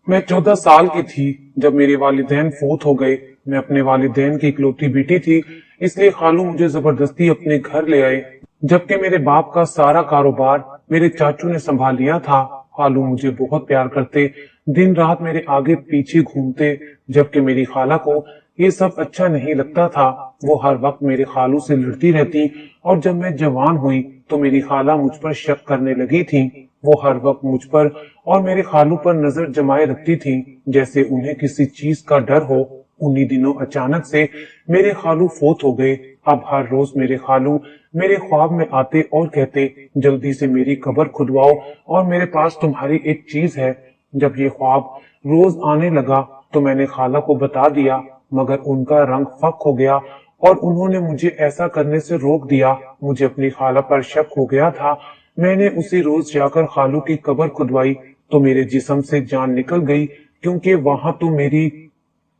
मैं 14 साल की थी जब मेरे वालिदैन फौत हो गए। मैं अपने वालिदैन की इकलौती बेटी थी, इसलिए खालू मुझे जबरदस्ती अपने घर ले आए। जबकि मेरे बाप का सारा कारोबार मेरे चाचू ने संभाल लिया था। खालू मुझे बहुत प्यार करते, दिन रात मेरे आगे पीछे घूमते, जबकि मेरी खाला को ये सब अच्छा नहीं लगता था। वो हर वक्त मेरे खालू से लड़ती रहती और जब मैं जवान हुई तो मेरी खाला मुझ पर शक करने लगी थी। वो हर वक्त मुझ पर और मेरे खालू पर नजर जमाए रखती थी, जैसे उन्हें किसी चीज का डर हो। उन्हीं दिनों अचानक से मेरे खालू फौत हो गए। अब हर रोज मेरे खालू मेरे ख्वाब में आते और कहते, जल्दी से मेरी कब्र खुदवाओ और मेरे पास तुम्हारी एक चीज है। जब ये ख्वाब रोज आने लगा तो मैंने खाला को बता दिया, मगर उनका रंग फक हो गया और उन्होंने मुझे ऐसा करने से रोक दिया। मुझे अपनी खाला पर शक हो गया था। मैंने उसी रोज जाकर खालू की कब्र खुदवाई तो मेरे जिस्म से जान निकल गई, क्योंकि वहां तो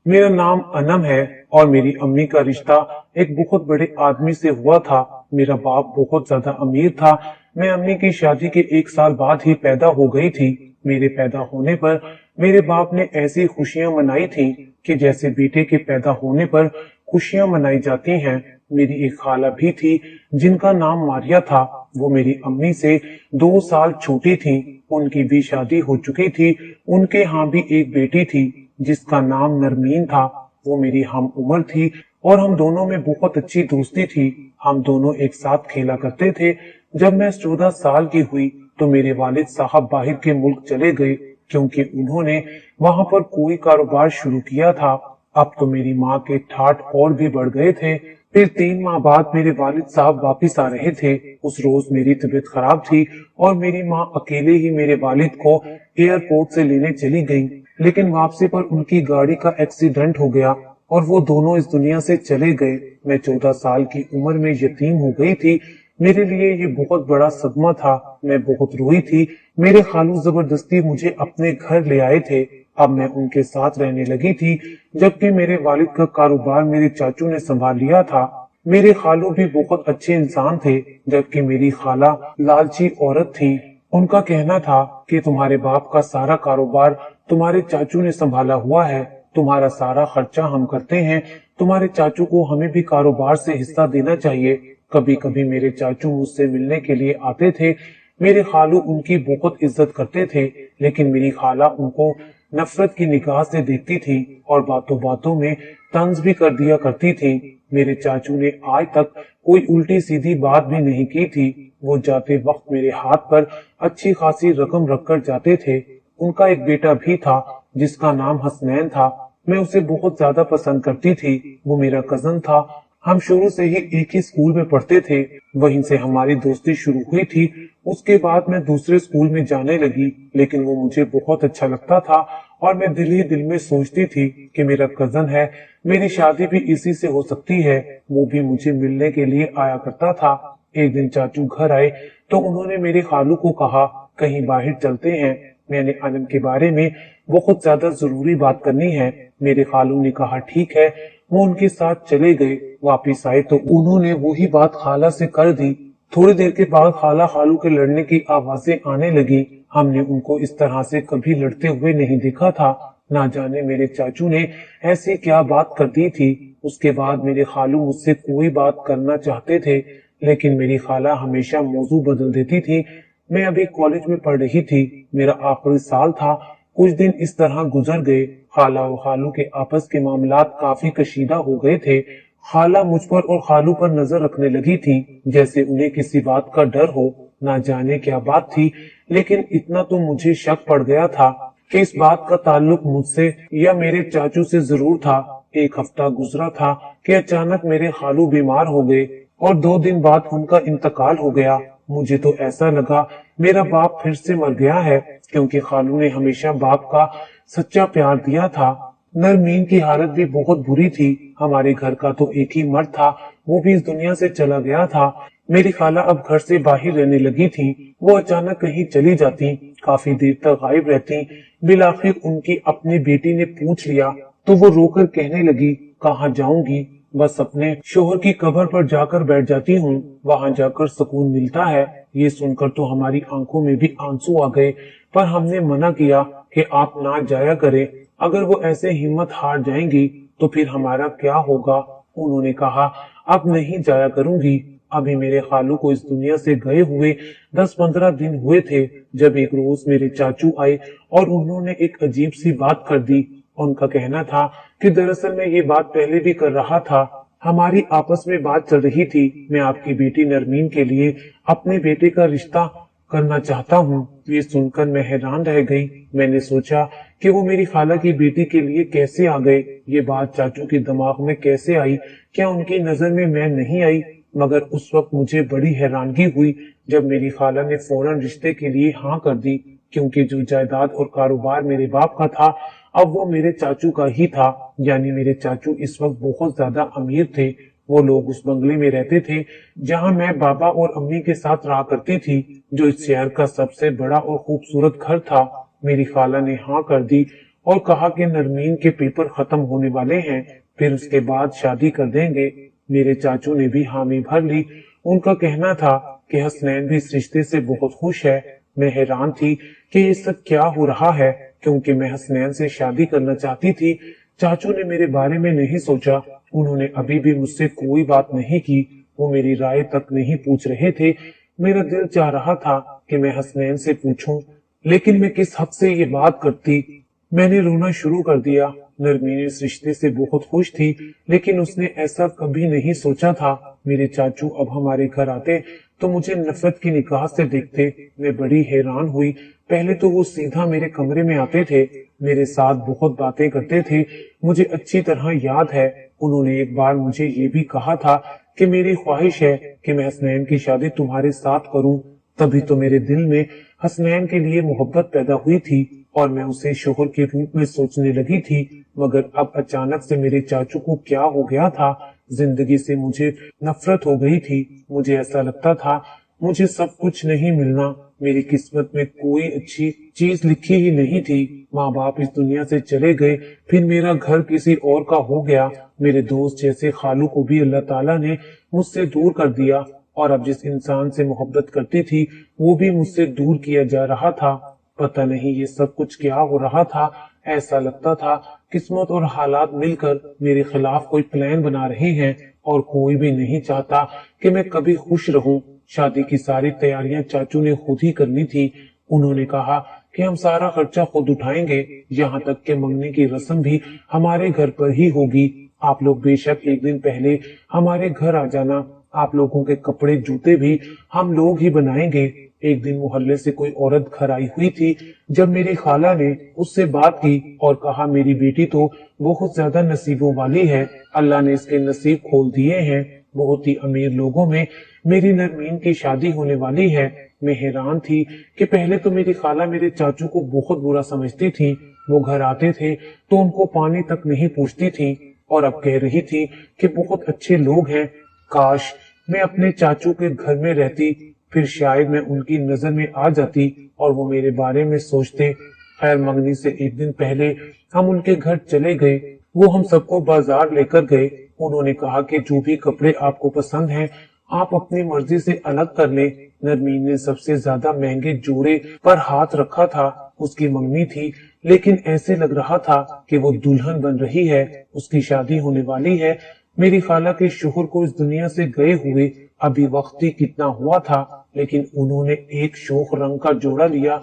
मेरा नाम अनम है और मेरी अम्मी का रिश्ता एक बहुत बड़े आदमी से हुआ था। मेरा बाप बहुत ज्यादा अमीर था। मैं अम्मी की शादी के 1 साल बाद ही पैदा हो गई थी। मेरे पैदा होने पर मेरे बाप ने ऐसी खुशियां मनाई थी कि जैसे बेटे के पैदा होने पर खुशियां मनाई जाती हैं। मेरी एक खाला भी थी जिनका नाम मारिया था। वो मेरी अम्मी से 2 साल छोटी थी। उनकी भी शादी हो चुकी थी। उनके यहाँ भी एक बेटी थी जिसका नाम नरमीन था। वो मेरी हम उम्र थी और हम दोनों में बहुत अच्छी दोस्ती थी। हम दोनों एक साथ खेला करते थे। जब मैं 14 साल की हुई तो मेरे वालिद साहब बाहर के मुल्क चले गए, क्योंकि उन्होंने वहां पर कोई कारोबार शुरू किया था। अब तो मेरी माँ के ठाठ और भी बढ़ गए थे। फिर 3 माह बाद मेरे वालिद साहब वापिस आ रहे थे। उस रोज मेरी तबीयत खराब थी और मेरी माँ अकेले ही मेरे वालिद को एयरपोर्ट से लेने चली गई, लेकिन वापसी पर उनकी गाड़ी का एक्सीडेंट हो गया और वो दोनों इस दुनिया से चले गए। मैं 14 साल की उम्र में यतीम हो गई थी। मेरे लिए ये बहुत बड़ा सदमा था। मैं बहुत रोई थी। मेरे खालू जबरदस्ती मुझे अपने घर ले आए थे। अब मैं उनके साथ रहने लगी थी, जबकि मेरे वालिद का कारोबार मेरे चाचू ने संभाल लिया था। मेरे खालू भी बहुत अच्छे इंसान थे, जबकि मेरी खाला लालची औरत थी। उनका कहना था कि तुम्हारे बाप का सारा कारोबार तुम्हारे चाचू ने संभाला हुआ है, तुम्हारा सारा खर्चा हम करते हैं, तुम्हारे चाचू को हमें भी कारोबार से हिस्सा देना चाहिए। कभी कभी मेरे चाचू मुझसे मिलने के लिए आते थे। मेरे खालू उनकी बहुत इज्जत करते थे, लेकिन मेरी खाला उनको नफरत की निगाह से देखती थी और बातों बातों में तंज भी कर दिया करती थी। मेरे चाचू ने आज तक कोई उल्टी सीधी बात भी नहीं की थी। वो जाते वक्त मेरे हाथ पर अच्छी खासी रकम रखकर जाते थे। उनका एक बेटा भी था जिसका नाम हसनैन था। मैं उसे बहुत ज्यादा पसंद करती थी। वो मेरा कजन था। हम शुरू से ही एक ही स्कूल में पढ़ते थे। वहीं से हमारी दोस्ती शुरू हुई थी। उसके बाद मैं दूसरे स्कूल में जाने लगी, लेकिन वो मुझे बहुत अच्छा लगता था और मैं दिल ही दिल में सोचती थी कि मेरा कजन है, मेरी शादी भी इसी से हो सकती है। वो भी मुझे मिलने के लिए आया करता था। एक दिन चाचू घर आए तो उन्होंने मेरे खालू को कहा, कहीं बाहर चलते हैं, मैंने अनम के बारे में बहुत ज्यादा जरूरी बात करनी है। मेरे खालू ने कहा ठीक है। वो उनके साथ चले गए। वापिस आए तो उन्होंने वही बात खाला से कर दी। थोड़ी देर के बाद खाला खालू के लड़ने की आवाजें आने लगी। हमने उनको इस तरह से कभी लड़ते हुए नहीं देखा था। ना जाने मेरे चाचू ने ऐसी क्या बात कर दी थी। उसके बाद मेरे खालू मुझसे कोई बात करना चाहते थे, लेकिन मेरी खाला हमेशा मौजू बदल देती थी। मैं अभी कॉलेज में पढ़ रही थी। मेरा आखिरी साल था। कुछ दिन इस तरह गुजर गए। खाला और खालू के आपस के मामलात काफी कशीदा हो गए थे। खाला मुझ पर और खालू पर नजर रखने लगी थी, जैसे उन्हें किसी बात का डर हो। ना जाने क्या बात थी, लेकिन इतना तो मुझे शक पड़ गया था कि इस बात का ताल्लुक मुझसे या मेरे चाचू से जरूर था। एक हफ्ता गुजरा था कि अचानक मेरे खालू बीमार हो गए और 2 दिन बाद उनका इंतकाल हो गया। मुझे तो ऐसा लगा मेरा बाप फिर से मर गया है, क्योंकि खालू ने हमेशा बाप का सच्चा प्यार दिया था। नरमीन की हालत भी बहुत बुरी थी। हमारे घर का तो एक ही मर्द था, वो भी इस दुनिया से चला गया था। मेरी खाला अब घर से बाहर रहने लगी थी। वो अचानक कहीं चली जाती, काफी देर तक गायब रहती। बिलाखिर उनकी अपनी बेटी ने पूछ लिया तो वो रोकर कहने लगी, कहाँ जाऊंगी, बस अपने शोहर की कब्र पर जाकर बैठ जाती हूँ, वहां जाकर सुकून मिलता है। ये सुनकर तो हमारी आंखों में भी आंसू आ गए, पर हमने मना किया कि आप ना जाया करें, अगर वो ऐसे हिम्मत हार जाएंगी तो फिर हमारा क्या होगा। उन्होंने कहा, अब नहीं जाया करूंगी। अभी मेरे खालू को इस दुनिया से गए हुए 10-15 दिन हुए थे जब एक रोज मेरे चाचू आए और उन्होंने एक अजीब सी बात कर दी। उनका कहना था कि दरअसल मैं ये बात पहले भी कर रहा था, हमारी आपस में बात चल रही थी, मैं आपकी बेटी नरमीन के लिए अपने बेटे का रिश्ता करना चाहता हूँ। ये सुनकर मैं हैरान रह गई। मैंने सोचा कि वो मेरी खाला की बेटी के लिए कैसे आ गए, ये बात चाचू के दिमाग में कैसे आई, क्या उनकी नजर में मैं नहीं आई। मगर उस वक्त मुझे बड़ी हैरानगी हुई जब मेरी खाला ने फौरन रिश्ते के लिए हाँ कर दी, क्योंकि जो जायदाद और कारोबार मेरे बाप का था अब वो मेरे चाचू का ही था। यानी मेरे चाचू इस वक्त बहुत ज्यादा अमीर थे। वो लोग उस बंगले में रहते थे जहां मैं बाबा और अम्मी के साथ रहा करती थी, जो इस शहर का सबसे बड़ा और खूबसूरत घर था। मेरी खाला ने हाँ कर दी और कहा कि नरमीन के पेपर खत्म होने वाले हैं, फिर उसके बाद शादी कर देंगे। मेरे चाचू ने भी हामी भर ली। उनका कहना था कि हसनैन भी इस रिश्ते से बहुत खुश है। मैं हैरान थी कि ये सब क्या हो रहा है, क्योंकि मैं हसनैन से शादी करना चाहती थी। चाचू ने मेरे बारे में नहीं सोचा, उन्होंने अभी भी मुझसे कोई बात नहीं की, वो मेरी राय तक नहीं पूछ रहे थे। मेरा दिल चाह रहा था कि मैं हसनैन से पूछूं, लेकिन मैं किस हद से ये बात करती। मैंने रोना शुरू कर दिया। नरमीन इस रिश्ते से बहुत खुश थी, लेकिन उसने ऐसा कभी नहीं सोचा था। मेरे चाचू अब हमारे घर आते तो मुझे नफरत की निगाह से देखते। मैं बड़ी हैरान हुई। पहले तो वो सीधा मेरे कमरे में आते थे, मेरे साथ बहुत बातें करते थे। मुझे अच्छी तरह याद है उन्होंने एक बार मुझे ये भी कहा था कि मेरी ख्वाहिश है कि मैं हसनैन की शादी तुम्हारे साथ करूं। तभी तो मेरे दिल में हसनैन के लिए मोहब्बत पैदा हुई थी और मैं उसे शोहर के रूप में सोचने लगी थी। मगर अब अचानक से मेरे चाचू को क्या हो गया था, जिंदगी से मुझे नफरत हो गई थी। मुझे ऐसा लगता था मुझे सब कुछ नहीं मिलना, मेरी किस्मत में कोई अच्छी चीज लिखी ही नहीं थी। माँ बाप इस दुनिया से चले गए, फिर मेरा घर किसी और का हो गया। मेरे दोस्त जैसे खालू को भी अल्लाह ताला ने मुझसे दूर कर दिया और अब जिस इंसान से मोहब्बत करती थी वो भी मुझसे दूर किया जा रहा था। पता नहीं ये सब कुछ क्या हो रहा था। ऐसा लगता था किस्मत और हालात मिलकर मेरे खिलाफ कोई प्लान बना रहे हैं और कोई भी नहीं चाहता कि मैं कभी खुश रहूं। शादी की सारी तैयारियां चाचू ने खुद ही करनी थी। उन्होंने कहा कि हम सारा खर्चा खुद उठाएंगे, यहाँ तक कि मंगनी की रस्म भी हमारे घर पर ही होगी। आप लोग बेशक एक दिन पहले हमारे घर आ जाना, आप लोगों के कपड़े जूते भी हम लोग ही बनाएंगे। एक दिन मोहल्ले से कोई औरत घर आई हुई थी। जब मेरी खाला ने उससे बात की और कहा मेरी बेटी तो बहुत ज्यादा नसीबों वाली है, अल्लाह ने इसके नसीब खोल दिए हैं, बहुत ही अमीर लोगों में मेरी नरमीन की शादी होने वाली है। मैं हैरान थी कि पहले तो मेरी खाला मेरे चाचू को बहुत बुरा समझती थी। वो घर आते थे तो उनको पानी तक नहीं पूछती थी और अब कह रही थी कि बहुत अच्छे लोग हैं, काश मैं अपने चाचू के घर में रहती, फिर शायद मैं उनकी नजर में आ जाती और वो मेरे बारे में सोचते। खैर मंगनी से एक दिन पहले हम उनके घर चले गए। वो हम सबको बाजार लेकर गए। उन्होंने कहा कि जो भी कपड़े आपको पसंद हैं आप अपनी मर्जी से अलग कर लें। नरमीन ने सबसे ज्यादा महंगे जोड़े पर हाथ रखा था। उसकी मंगनी थी, लेकिन ऐसे लग रहा था कि वो दुल्हन बन रही है, उसकी शादी होने वाली है। मेरी खाला के शोहर को इस दुनिया से गए हुए अभी वक्त ही कितना हुआ था, लेकिन उन्होंने एक शोख रंग का जोड़ा लिया।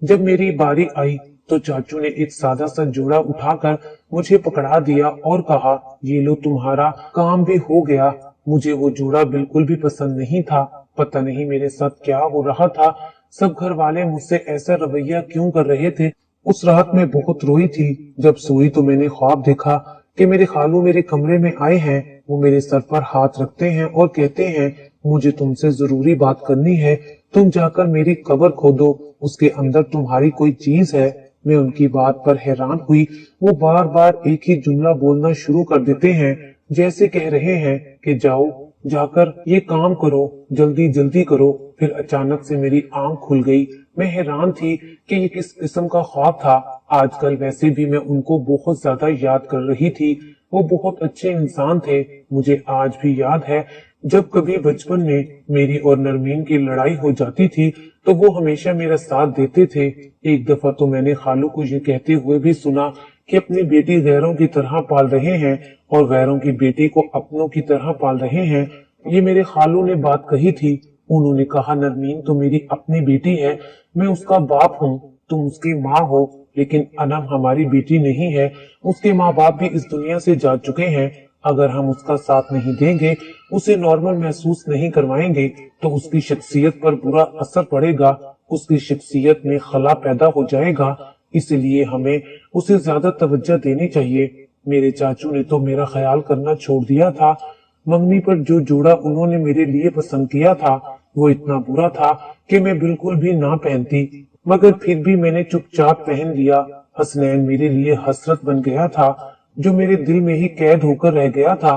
जब मेरी बारी आई तो चाचू ने एक सादा सा जोड़ा उठाकर मुझे पकड़ा दिया और कहा, ये लो तुम्हारा काम भी हो गया। मुझे वो जोड़ा बिल्कुल भी पसंद नहीं था। पता नहीं मेरे साथ क्या हो रहा था। सब घर वाले मुझसे ऐसा रवैया क्यों कर रहे थे। उस रात में बहुत रोई थी। जब सोई तो मैंने ख्वाब देखा कि मेरे खालू मेरे कमरे में आए हैं। वो मेरे सर पर हाथ रखते हैं और कहते हैं, मुझे तुमसे जरूरी बात करनी है, तुम जाकर मेरी कब्र खोदो, उसके अंदर तुम्हारी कोई चीज है। मैं उनकी बात पर हैरान हुई। वो बार बार एक ही जुमला बोलना शुरू कर देते हैं, जैसे कह रहे हैं कि जाओ जाकर ये काम करो, जल्दी जल्दी करो। फिर अचानक से मेरी आंख खुल गई। मैं हैरान थी कि ये किस किस्म का ख्वाब था। आजकल वैसे भी मैं उनको बहुत ज्यादा याद कर रही थी। वो बहुत अच्छे इंसान थे। मुझे आज भी याद है जब कभी बचपन में मेरी और नरमीन की लड़ाई हो जाती थी तो वो हमेशा मेरा साथ देते थे। एक दफा तो मैंने खालू को ये कहते हुए भी सुना कि अपनी बेटी गैरों की तरह पाल रहे हैं और गैरों की बेटी को अपनों की तरह पाल रहे हैं। ये मेरे खालू ने बात कही थी। उन्होंने कहा, नरमीन तो मेरी अपनी बेटी है, मैं उसका बाप हूँ, तुम उसकी माँ हो, लेकिन अनम हमारी बेटी नहीं है। उसके माँ बाप भी इस दुनिया से जा चुके हैं। अगर हम उसका साथ नहीं देंगे, उसे नॉर्मल महसूस नहीं करवाएंगे तो उसकी शख्सियत पर बुरा असर पड़ेगा, उसकी शख्सियत में खला पैदा हो जाएगा। इसलिए हमें उसे ज्यादा तवज्जो देनी चाहिए। मेरे चाचू ने तो मेरा ख्याल करना छोड़ दिया था। मंगनी पर जो जोड़ा उन्होंने मेरे लिए पसंद किया था वो इतना बुरा था कि मैं बिल्कुल भी ना पहनती, मगर फिर भी मैंने चुपचाप पहन लिया। हसनैन मेरे लिए हसरत बन गया था, जो मेरे दिल में ही कैद होकर रह गया था।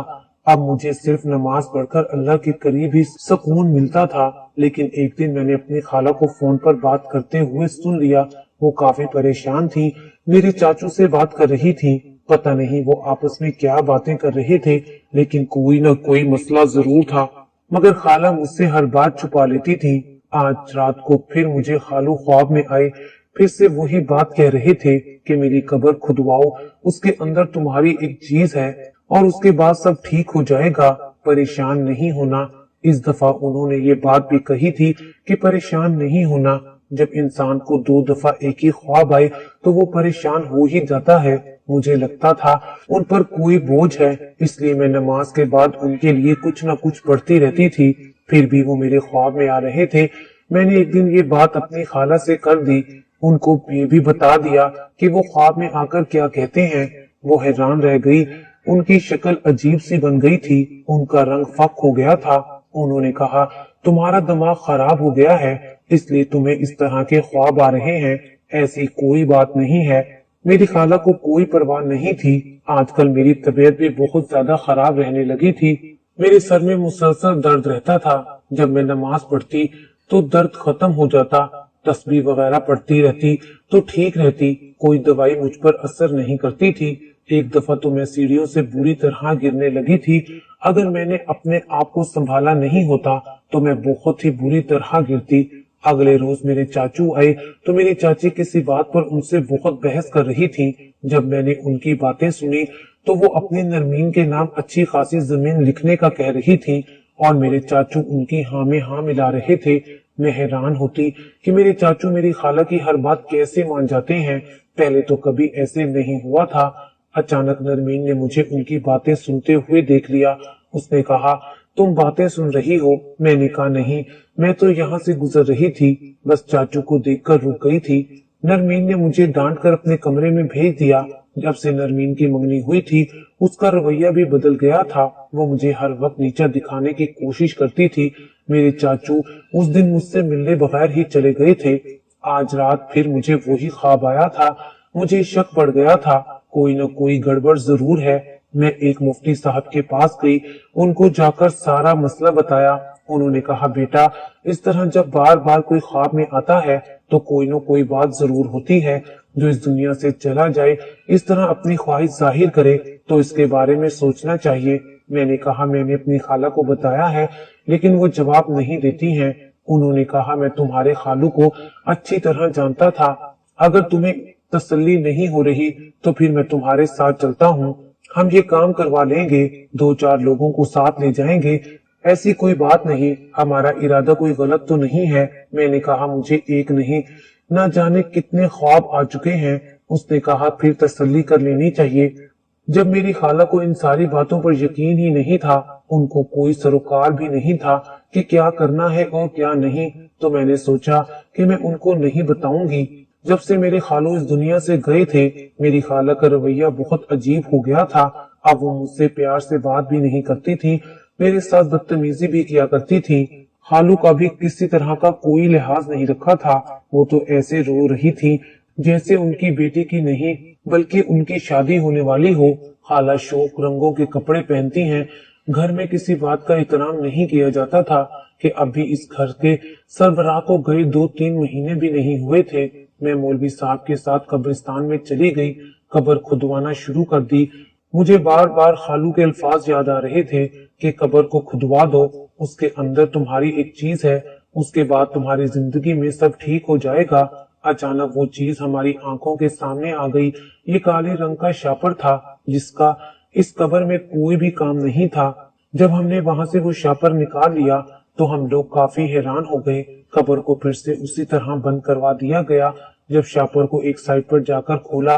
अब मुझे सिर्फ नमाज पढ़कर अल्लाह के करीब ही सुकून मिलता था। लेकिन एक दिन मैंने अपनी खाला को फोन पर बात करते हुए सुन लिया। वो काफी परेशान थी, मेरे चाचू से बात कर रही थी। पता नहीं वो आपस में क्या बातें कर रहे थे, लेकिन कोई न कोई मसला जरूर था, मगर खाला मुझसे हर बात छुपा लेती थी। आज रात को फिर मुझे खालू ख्वाब में आए, फिर से वही बात कह रहे थे कि मेरी कब्र खुदवाओ, उसके अंदर तुम्हारी एक चीज है और उसके बाद सब ठीक हो जाएगा, परेशान नहीं होना। इस दफा उन्होंने ये बात भी कही थी कि परेशान नहीं होना। जब इंसान को 2 दफा एक ही ख्वाब आए तो वो परेशान हो ही जाता है। मुझे लगता था उन पर कोई बोझ है, इसलिए मैं नमाज के बाद उनके लिए कुछ न कुछ पढ़ती रहती थी। फिर भी वो मेरे ख्वाब में आ रहे थे। मैंने एक दिन ये बात अपनी खाला से कर दी, उनको ये भी बता दिया कि वो ख्वाब में आकर क्या कहते हैं। वो हैरान रह गई, उनकी शक्ल अजीब सी बन गई थी, उनका रंग फक हो गया था। उन्होंने कहा, तुम्हारा दिमाग खराब हो गया है, इसलिए तुम्हें इस तरह के ख्वाब आ रहे हैं। ऐसी कोई बात नहीं है। मेरी खाला को कोई परवाह नहीं थी। आजकल मेरी तबीयत भी बहुत ज्यादा खराब रहने लगी थी। मेरे सर में मुसलसल दर्द रहता था। जब मैं नमाज पढ़ती तो दर्द खत्म हो जाता, तस्बीह वगैरह पढ़ती रहती तो ठीक रहती, कोई दवाई मुझ पर असर नहीं करती थी। एक दफा तो मैं सीढ़ियों से बुरी तरह गिरने लगी थी। अगर मैंने अपने आप को संभाला नहीं होता तो मैं बहुत ही बुरी तरह गिरती। अगले रोज मेरे चाचू आए तो मेरी चाची किसी बात पर उनसे बहुत बहस कर रही थी। जब मैंने उनकी बातें सुनी तो वो अपनी नरमीन के नाम अच्छी खासी जमीन लिखने का कह रही थी और मेरे चाचू उनकी हाँ में हाँ मिला रहे थे। मैं हैरान होती कि मेरे चाचू मेरी खाला की हर बात कैसे मान जाते हैं। पहले तो कभी ऐसे नहीं हुआ था। अचानक नरमीन ने मुझे उनकी बातें सुनते हुए देख लिया। उसने कहा, तुम बातें सुन रही हो? मैंने कहा, नहीं, मैं तो यहाँ से गुजर रही थी, बस चाचू को देखकर रुक गई थी। नरमीन ने मुझे डांट कर अपने कमरे में भेज दिया। जब से नरमीन की मंगनी हुई थी उसका रवैया भी बदल गया था। वो मुझे हर वक्त नीचा दिखाने की कोशिश करती थी। मेरे चाचू उस दिन मुझसे मिलने बगैर ही चले गए थे। आज रात फिर मुझे वही ख्वाब आया था। मुझे शक पड़ गया था, कोई न कोई गड़बड़ जरूर है। मैं एक मुफ्ती साहब के पास गई, उनको जाकर सारा मसला बताया। उन्होंने कहा, बेटा, इस तरह जब बार बार कोई ख्वाब में आता है तो कोई न कोई बात जरूर होती है। जो इस दुनिया से चला जाए इस तरह अपनी ख्वाहिश जाहिर करे तो इसके बारे में सोचना चाहिए। मैंने कहा, मैंने अपनी खाला को बताया है, लेकिन वो जवाब नहीं देती हैं। उन्होंने कहा, मैं तुम्हारे खालू को अच्छी तरह जानता था, अगर तुम्हें तसल्ली नहीं हो रही तो फिर मैं तुम्हारे साथ चलता हूँ। हम ये काम करवा लेंगे, 2-4 लोगों को साथ ले जाएंगे। ऐसी कोई बात नहीं, हमारा इरादा कोई गलत तो नहीं है। मैंने कहा, मुझे एक नहीं न जाने कितने ख्वाब आ चुके हैं। उसने कहा, फिर तसल्ली कर लेनी चाहिए। जब मेरी खाला को इन सारी बातों पर यकीन ही नहीं था, उनको कोई सरोकार भी नहीं था कि क्या करना है और क्या नहीं, तो मैंने सोचा कि मैं उनको नहीं बताऊंगी। जब से मेरे खालू इस दुनिया से गए थे मेरी खाला का रवैया बहुत अजीब हो गया था। अब वो मुझसे प्यार से बात भी नहीं करती थी, मेरे साथ बदतमीजी भी किया करती थी। खालू का भी किसी तरह का कोई लिहाज नहीं रखा था। वो तो ऐसे रो रही थी जैसे उनकी बेटी की नहीं बल्कि उनकी शादी होने वाली हो। खाला शौक रंगों के कपड़े पहनती हैं। घर में किसी बात का एहतराम नहीं किया जाता था कि अभी इस घर के सरबराह को गए 2-3 महीने भी नहीं हुए थे। मैं मौलवी साहब के साथ कब्रिस्तान में चली गई, कब्र खुदवाना शुरू कर दी। मुझे बार बार खालू के अल्फाज याद आ रहे थे कि कब्र को खुदवा दो, उसके अंदर तुम्हारी एक चीज है, उसके बाद तुम्हारी जिंदगी में सब ठीक हो जाएगा। अचानक वो चीज हमारी आंखों के सामने आ गई। ये काले रंग का शापर था जिसका इस कब्र में कोई भी काम नहीं था। जब हमने वहां से वो शापर निकाल लिया तो हम लोग काफी हैरान हो गए। कब्र को फिर से उसी तरह बंद करवा दिया गया। जब शापर को एक साइड पर जाकर खोला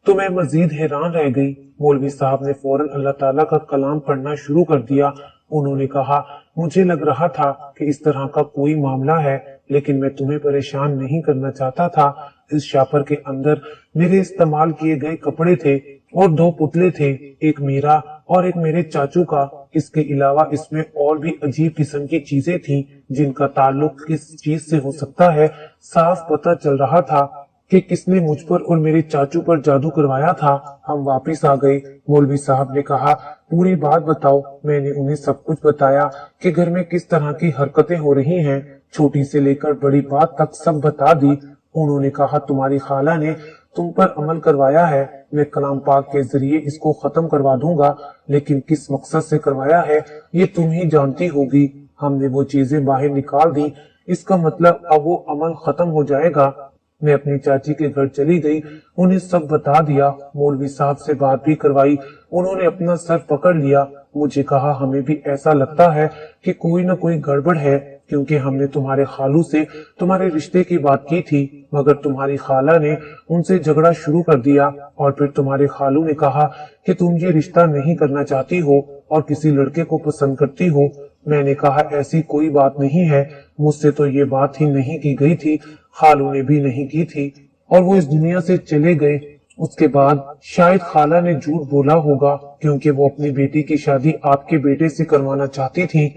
तो मैं मजीद हैरान रह गई। मौलवी साहब ने फौरन अल्लाह ताला का कलाम पढ़ना शुरू कर दिया। उन्होंने कहा, मुझे लग रहा था कि इस तरह का कोई मामला है, लेकिन मैं तुम्हें परेशान नहीं करना चाहता था। इस शापर के अंदर मेरे इस्तेमाल किए गए कपड़े थे और 2 पुतले थे, एक मेरा और एक मेरे चाचू का। इसके अलावा इसमें और भी अजीब किस्म की चीजें थी जिनका ताल्लुक किस चीज से हो सकता है। साफ पता चल रहा था कि किसने मुझ पर और मेरे चाचू पर जादू करवाया था। हम वापिस आ गए। मौलवी साहब ने कहा, पूरी बात बताओ। मैंने उन्हें सब कुछ बताया कि घर में किस तरह की हरकतें हो रही हैं, छोटी से लेकर बड़ी बात तक सब बता दी। उन्होंने कहा, तुम्हारी खाला ने तुम पर अमल करवाया है। मैं कलाम पाक के जरिए इसको खत्म करवा दूंगा, लेकिन किस मकसद से करवाया है ये तुम ही जानती होगी। हमने वो चीजें बाहर निकाल दी, इसका मतलब अब वो अमल खत्म हो जाएगा। मैं अपनी चाची के घर चली गई, उन्हें सब बता दिया। मौलवी साहब से बात भी करवाई। उन्होंने अपना सर पकड़ लिया। मुझे कहा, हमें भी ऐसा लगता है कि कोई न कोई गड़बड़ है, क्योंकि हमने तुम्हारे खालू से तुम्हारे रिश्ते की बात की थी, मगर तुम्हारी खाला ने उनसे झगड़ा शुरू कर दिया और फिर तुम्हारे खालू ने कहा कि तुम ये रिश्ता नहीं करना चाहती हो और किसी लड़के को पसंद करती हो। मैंने कहा, ऐसी कोई बात नहीं है, मुझसे तो ये बात ही नहीं की गई थी, खालू ने भी नहीं की थी और वो इस दुनिया से चले गए। उसके बाद शायद खाला ने झूठ बोला होगा, क्योंकि वो अपनी बेटी की शादी आपके बेटे से करवाना चाहती थी।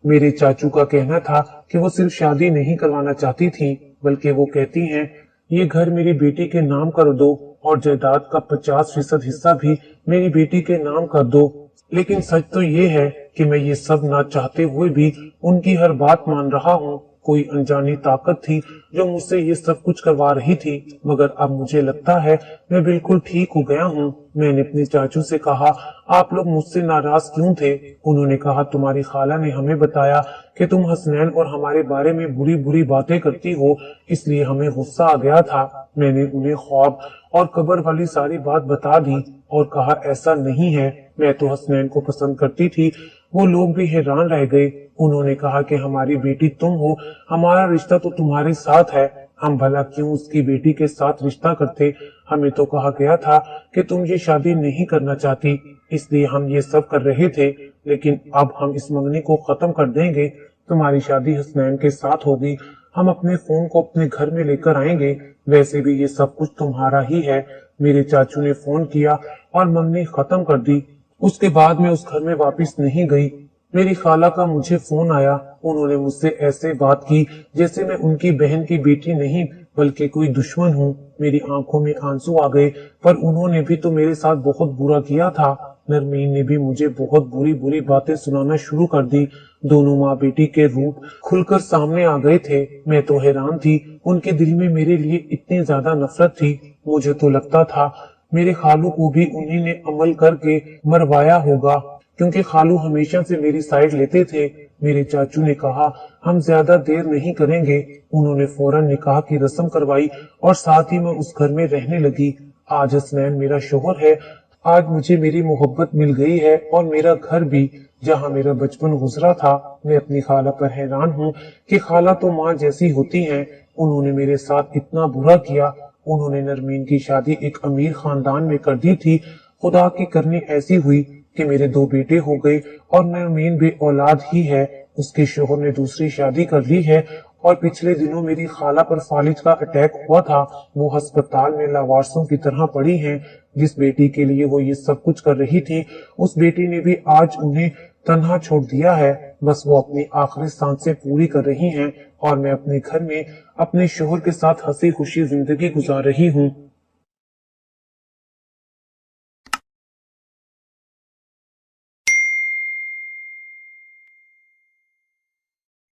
मेरे चाचू का कहना था कि वो सिर्फ शादी नहीं करवाना चाहती थी, बल्कि वो कहती हैं, ये घर मेरी बेटी के नाम कर दो और जायदाद का 50% हिस्सा भी मेरी बेटी के नाम कर दो। लेकिन सच तो ये है कि मैं ये सब ना चाहते हुए भी उनकी हर बात मान रहा हूँ। कोई अनजानी ताकत थी जो मुझसे ये सब कुछ करवा रही थी, मगर अब मुझे लगता है मैं बिल्कुल ठीक हो गया हूँ। मैंने अपने चाचू से कहा, आप लोग मुझसे नाराज क्यों थे? उन्होंने कहा, तुम्हारी खाला ने हमें बताया कि तुम हसनैन और हमारे बारे में बुरी बुरी बातें करती हो, इसलिए हमें गुस्सा आ गया था। मैंने उन्हें ख्वाब और कब्र वाली सारी बात बता दी और कहा, ऐसा नहीं है, मैं तो हसनैन को पसंद करती थी। वो लोग भी हैरान रह गए। उन्होंने कहा कि हमारी बेटी तुम हो, हमारा रिश्ता तो तुम्हारे साथ है, हम भला क्यों उसकी बेटी के साथ रिश्ता करते? हमें तो कहा गया था कि तुम ये शादी नहीं करना चाहती, इसलिए हम ये सब कर रहे थे, लेकिन अब हम इस मंगनी को खत्म कर देंगे। तुम्हारी शादी हसनैन के साथ होगी, हम अपने फोन को अपने घर में लेकर आएंगे, वैसे भी ये सब कुछ तुम्हारा ही है। मेरे चाचू ने फोन किया और मंगनी खत्म कर दी। उसके बाद मैं उस घर में वापस नहीं गई। मेरी खाला का मुझे फोन आया। उन्होंने मुझसे ऐसे बात की जैसे मैं उनकी बहन की बेटी नहीं बल्कि कोई दुश्मन हूँ। मेरी आंखों में आंसू आ गए, पर उन्होंने भी तो मेरे साथ बहुत बुरा किया था। नरमीन ने भी मुझे बहुत बुरी बुरी बातें सुनाना शुरू कर दी। दोनों माँ बेटी के रूप खुलकर सामने आ गए थे। मैं तो हैरान थी, उनके दिल में मेरे लिए इतनी ज्यादा नफरत थी। मुझे तो लगता था मेरे खालू को भी उन्हीं ने अमल करके मरवाया होगा, क्योंकि खालू हमेशा से मेरी साइड लेते थे। मेरे चाचू ने कहा, हम ज्यादा देर नहीं करेंगे। उन्होंने फौरन निकाह की रस्म करवाई और साथ ही मैं उस घर में रहने लगी। आज हसनैन मेरा शोहर है। आज मुझे मेरी मोहब्बत मिल गई है और मेरा घर भी, जहाँ मेरा बचपन गुजरा था। मैं अपनी खाला पर हैरान हूँ कि खाला तो माँ जैसी होती हैं। उन्होंने मेरे साथ इतना बुरा किया। उन्होंने नरमीन की शादी एक अमीर खानदान में कर दी थी। खुदा की करनी ऐसी हुई कि मेरे 2 बेटे हो गए और नरमीन भी औलाद ही है। उसके शोहर ने दूसरी शादी कर ली है और पिछले दिनों मेरी खाला पर फालिज का अटैक हुआ था। वो अस्पताल में लावारसों की तरह पड़ी हैं। जिस बेटी के लिए वो ये सब कुछ कर रही थी, उस बेटी ने भी आज उन्हें तन्हा छोड़ दिया है। बस वो अपनी आखिरी सांसें पूरी कर रही हैं और मैं अपने घर में अपने शोहर के साथ हंसी खुशी जिंदगी गुजार रही हूँ।